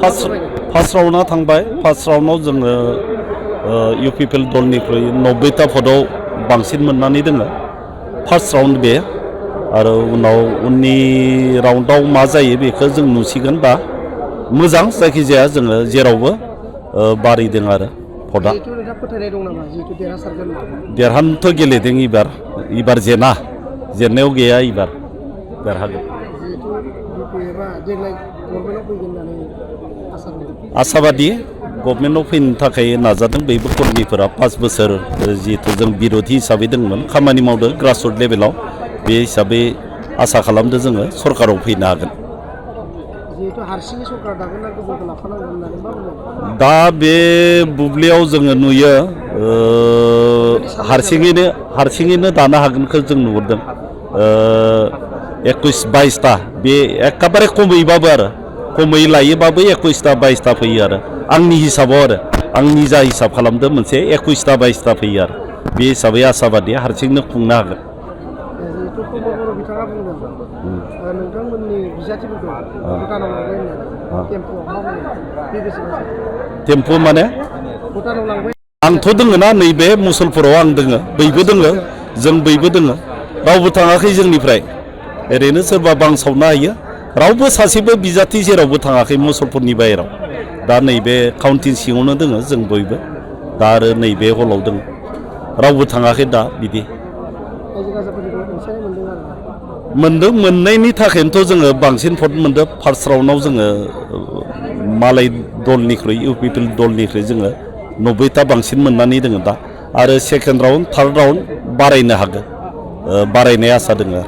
first राउन्डआ थांबाय first राउन्डआव जोङो इउपिपिएल दलनिख्रुइ 90टा भटआव बांसिन मोननानै दोङो फार्स्ट राउन्ड बे आरो उननि राउन्डआव मा जायो बेखौ जों नुसिगोन दा मोजां जायखिजाया जोङो जेरावबो बारिदों आरो भटआ देरहानोथ' गेलेदों इबार जेननायाव गैया इबार देरहागोन आसाबादि गभर्नमेन्टआव फैनो थाखाय नाजादों बयबो कर्मीफोरा 5 बोसोर जिहेतु जों बिरोधि हिसाबै दंमोन खामानि मावदों ग्रासरुट लेभेलाव बे हिसाबै आसा खालामदों जोङो सरकाराव फैनो हागोन दा बे बुब्लियाव जोङो नुयो हारसिङैनो दानो हागोनखौ जों नुहुरदों 21-22टा बे एखेबारे खमैबाबो आरो खमै लायोबाबो 21टा 22टा फैयो आरो आंनि हिसाबाव आरो आं निजा हिसाब खालामदों मोनसे 21टा 22टा फैयो आरो बे हिसाबै आसाबादि हारसिंनो खुंनो हागोन टेम्पु माने आंथ' दोङो ना नैबे मुसलपुराव आं दोङो बयबो दोङो जों बयबो दोङो रावबो थाङाखै जोंनिफ्राय ओरैनो सोरबा बांसावनो हायो रावबो सासेबो बिजाथि जेरावबो थाङाखै मुसलपुरनि बाहेराव दा नैबे काउन्टिं सिङावनो दोङो जों बयबो दा आरो नैबे हलाव दोङो रावबो थाङाखै दा बिदि मोनदों मोननायनि थाखायनोथ' जोङो बांसिन भट मोनदों फार्स्ट राउन्डआव जोङो मालाय दलनिख्रुइ इउपिपिएल दलनिख्रुइ जोङो 90टा बांसिन मोननानै दोङो दा आरो सेकेन्ड राउन्ड थार्ड राउन्ड बारायनो हागोन बारायनाय आसा दोङो